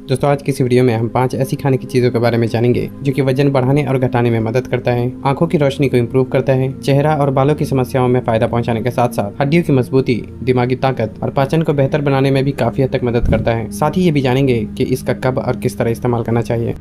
दोस्तों आज की इस वीडियो में हम 5 ऐसी खाने की चीजों के बारे में जानेंगे जो कि वजन बढ़ाने और घटाने में मदद करता है, आंखों की रोशनी को इम्प्रूव करता है, चेहरा और बालों की समस्याओं में फायदा पहुंचाने के साथ साथ हड्डियों की मजबूती, दिमागी ताकत और पाचन को बेहतर बनाने में भी काफी हद तक मदद करता है। साथ ही ये भी जानेंगे कि इसका कब और किस तरह इस्तेमाल करना चाहिए।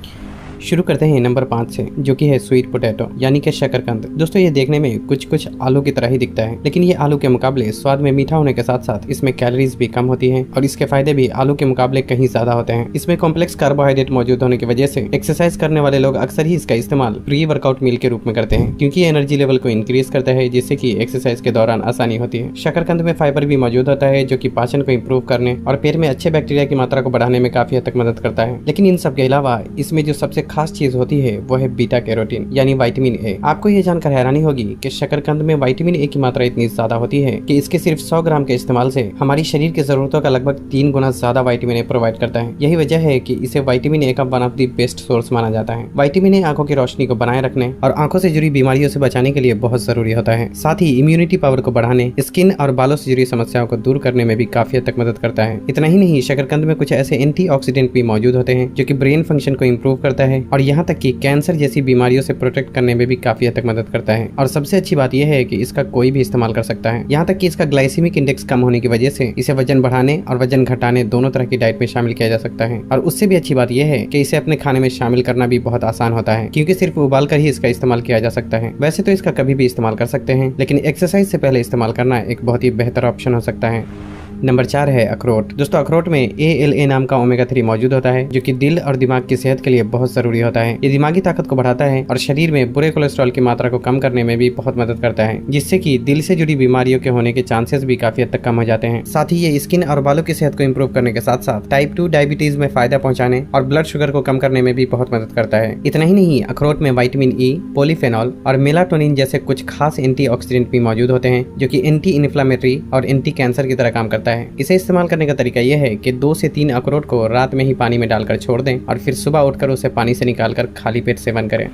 शुरू करते हैं नंबर 5 से, जो कि है स्वीट पोटैटो यानी कि शकरकंद। दोस्तों ये देखने में कुछ आलू की तरह ही दिखता है, लेकिन ये आलू के मुकाबले स्वाद में मीठा होने के साथ साथ इसमें कैलोरीज भी कम होती हैं और इसके फायदे भी आलू के मुकाबले कहीं ज्यादा होते हैं। इसमें कॉम्प्लेक्स कार्बोहाइड्रेट मौजूद होने की वजह से एक्सरसाइज करने वाले लोग अक्सर ही इसका इस्तेमाल प्री वर्कआउट मील के रूप में करते हैं, क्योंकि ये एनर्जी लेवल को इंक्रीज करता है, जिससे की एक्सरसाइज के दौरान आसानी होती है। शकरकंद में फाइबर भी मौजूद होता है, जो की पाचन को इम्प्रूव करने और पेट में अच्छे बैक्टीरिया की मात्रा को बढ़ाने में काफी हद तक मदद करता है। लेकिन इन सब के अलावा इसमें जो सबसे खास चीज होती है वो है बीटा कैरोटीन यानी विटामिन ए। आपको ये जानकर हैरानी होगी कि शकरकंद में विटामिन ए की मात्रा इतनी ज्यादा होती है कि इसके सिर्फ 100 ग्राम के इस्तेमाल से हमारी शरीर की जरूरतों का लगभग 3 गुना ज्यादा विटामिन ए प्रोवाइड करता है। यही वजह है कि इसे विटामिन ए का one of the best source माना जाता है। विटामिन ए आंखों की रोशनी को बनाए रखने और आंखों से जुड़ी बीमारियों से बचाने के लिए बहुत जरूरी होता है। साथ ही इम्यूनिटी पावर को बढ़ाने, स्किन और बालों से जुड़ी समस्याओं को दूर करने में भी काफी हद तक मदद करता है। इतना ही नहीं, शकरकंद में कुछ ऐसे एंटीऑक्सीडेंट भी मौजूद होते हैं जो कि ब्रेन फंक्शन को इम्प्रूव करता है और यहाँ तक कि कैंसर जैसी बीमारियों से प्रोटेक्ट करने में भी काफी हद तक मदद करता है। और सबसे अच्छी बात यह है कि इसका कोई भी इस्तेमाल कर सकता है, यहाँ तक कि इसका ग्लाइसेमिक इंडेक्स कम होने की वजह से इसे वजन बढ़ाने और वजन घटाने दोनों तरह की डाइट में शामिल किया जा सकता है। और उससे भी अच्छी बात यह है कि इसे अपने खाने में शामिल करना भी बहुत आसान होता है, क्योंकि सिर्फ उबाल कर ही इसका इस्तेमाल किया जा सकता है। वैसे तो इसका कभी भी इस्तेमाल कर सकते हैं, लेकिन एक्सरसाइज से पहले इस्तेमाल करना एक बहुत ही बेहतर ऑप्शन हो सकता है। नंबर 4 है अखरोट। दोस्तों अखरोट में ALA नाम का ओमेगा 3 मौजूद होता है, जो कि दिल और दिमाग की सेहत के लिए बहुत जरूरी होता है। ये दिमागी ताकत को बढ़ाता है और शरीर में बुरे कोलेस्ट्रॉल की मात्रा को कम करने में भी बहुत मदद करता है, जिससे कि दिल से जुड़ी बीमारियों के होने के चांसेस भी काफी हद तक कम हो जाते हैं। साथ ही ये स्किन और बालों की सेहत को इम्प्रूव करने के साथ साथ टाइप 2 डायबिटीज में फायदा पहुंचाने और ब्लड शुगर को कम करने में भी बहुत मदद करता है। इतना ही नहीं, अखरोट में विटामिन E, पॉलीफेनॉल और मेलाटोनिन जैसे कुछ खास एंटीऑक्सीडेंट भी मौजूद होते हैं, जो कि एंटी इन्फ्लेमेटरी और एंटी कैंसर की तरह काम करता है। इसे इस्तेमाल करने का तरीका यह है कि 2 से 3 अखरोट को रात में ही पानी में डालकर छोड़ दें और फिर सुबह उठकर उसे पानी से निकालकर खाली पेट सेवन करें।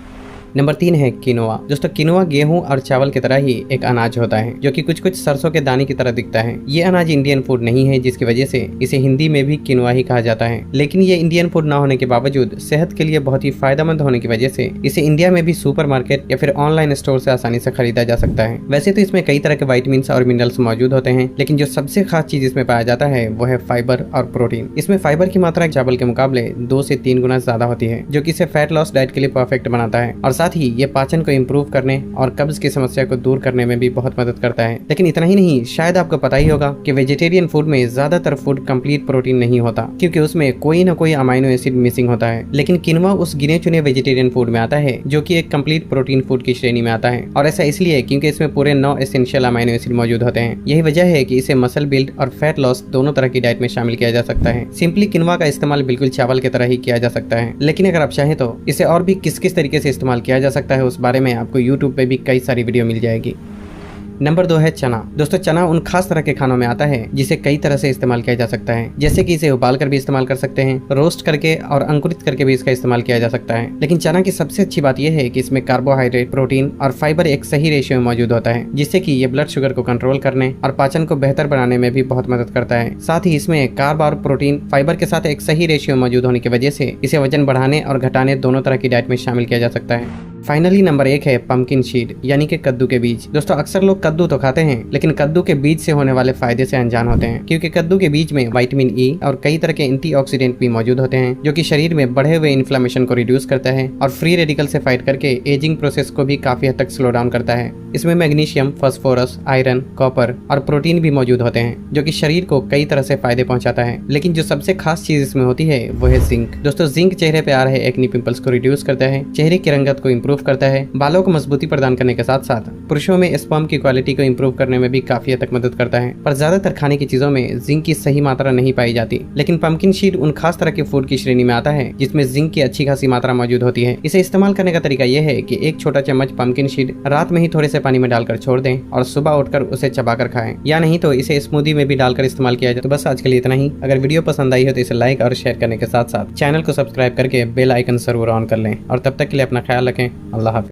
नंबर 3 है किनोआ। दोस्तों किनोआ गेहूं और चावल की तरह ही एक अनाज होता है, जो कि कुछ सरसों के दाने की तरह दिखता है। ये अनाज इंडियन फूड नहीं है, जिसकी वजह से इसे हिंदी में भी किनोआ ही कहा जाता है। लेकिन ये इंडियन फूड न होने के बावजूद सेहत के लिए बहुत ही फायदेमंद होने की वजह से इसे इंडिया में भी सुपरमार्केट या फिर ऑनलाइन स्टोर से आसानी से खरीदा जा सकता है। वैसे तो इसमें कई तरह के विटामिन और मिनरल्स मौजूद होते हैं, लेकिन जो सबसे खास चीज इसमें पाया जाता है वो है फाइबर और प्रोटीन। इसमें फाइबर की मात्रा चावल के मुकाबले 2 से 3 गुना ज्यादा होती है, जो कि इसे फैट लॉस डाइट के लिए परफेक्ट बनाता है। और साथ ही ये पाचन को इम्प्रूव करने और कब्ज की समस्या को दूर करने में भी बहुत मदद करता है। लेकिन इतना ही नहीं, शायद आपको पता ही होगा कि वेजिटेरियन फूड में ज्यादातर फूड कंप्लीट प्रोटीन नहीं होता, क्योंकि उसमें कोई ना कोई अमाइनो एसिड मिसिंग होता है। लेकिन किनोआ उस गिने चुने वेजिटेरियन फूड में आता है जो कि एक कंप्लीट प्रोटीन फूड की श्रेणी में आता है, और ऐसा इसलिए क्योंकि इसमें पूरे 9 एसेंशियल अमाइनो एसिड मौजूद होते हैं। यही वजह है कि इसे मसल बिल्ड और फैट लॉस दोनों तरह की डाइट में शामिल किया जा सकता है। सिंपली किनोआ का इस्तेमाल बिल्कुल चावल की तरह ही किया जा सकता है, लेकिन अगर आप चाहें तो इसे और भी किस किस तरीके से इस्तेमाल किया जा सकता है उस बारे में आपको YouTube पे भी कई सारी वीडियो मिल जाएगी। नंबर 2 है चना। दोस्तों चना उन खास तरह के खानों में आता है जिसे कई तरह से इस्तेमाल किया जा सकता है, जैसे कि इसे उबाल कर भी इस्तेमाल कर सकते हैं, रोस्ट करके और अंकुरित करके भी इसका इस्तेमाल किया जा सकता है। लेकिन चना की सबसे अच्छी बात यह है कि इसमें कार्बोहाइड्रेट, प्रोटीन और फाइबर एक सही रेशियो में मौजूद होता है, जिससे कि ये ब्लड शुगर को कंट्रोल करने और पाचन को बेहतर बनाने में भी बहुत मदद करता है। साथ ही इसमें कार्ब और प्रोटीन फाइबर के साथ एक सही रेशियो मौजूद होने की वजह से इसे वजन बढ़ाने और घटाने दोनों तरह की डाइट में शामिल किया जा सकता है। फाइनली नंबर 1 है पंपकिन सीड यानी कि कद्दू के बीज। दोस्तों अक्सर लोग कद्दू तो खाते हैं, लेकिन कद्दू के बीज से होने वाले फायदे से अनजान होते हैं, क्योंकि कद्दू के बीज में विटामिन E और कई तरह के एंटीऑक्सीडेंट भी मौजूद होते हैं, जो कि शरीर में बढ़े हुए इन्फ्लेमेशन को रिड्यूस करता है और फ्री रेडिकल से फाइट करके एजिंग प्रोसेस को भी काफी हद तक स्लो डाउन करता है। इसमें मैग्नीशियम, फास्फोरस, आयरन, कॉपर और प्रोटीन भी मौजूद होते हैं, जो कि शरीर को कई तरह से फायदे पहुंचाता है। लेकिन जो सबसे खास चीज इसमें होती है वो है जिंक। दोस्तों जिंक चेहरे पे आ रहे एक्ने पिंपल्स को रिड्यूस करता है, चेहरे की रंगत को इम्प्रूव करता है, बालों को मजबूती प्रदान करने के साथ साथ पुरुषों में स्पर्म की क्वालिटी को इम्प्रूव करने में भी काफी हद तक मदद करता है। पर ज्यादातर खाने की चीजों में जिंक की सही मात्रा नहीं पाई जाती, लेकिन पंपकिन सीड उन खास तरह के फूड की श्रेणी में आता है जिसमें जिंक की अच्छी खासी मात्रा मौजूद होती है। इसे इस्तेमाल करने का तरीका यह है कि 1 छोटा चम्मच पंपकिन सीड रात में ही थोड़े से पानी में डालकर छोड़ दें और सुबह उठकर उसे चबाकर खाएं, या नहीं तो इसे स्मूदी में भी डालकर इस्तेमाल किया जाए। तो बस आज के लिए इतना ही। अगर वीडियो पसंद आई हो तो इसे लाइक और शेयर करने के साथ साथ चैनल को सब्सक्राइब करके बेल आइकन जरूर ऑन कर लें, और तब तक के लिए अपना ख्याल रखें। अल्लाह हाफिज़।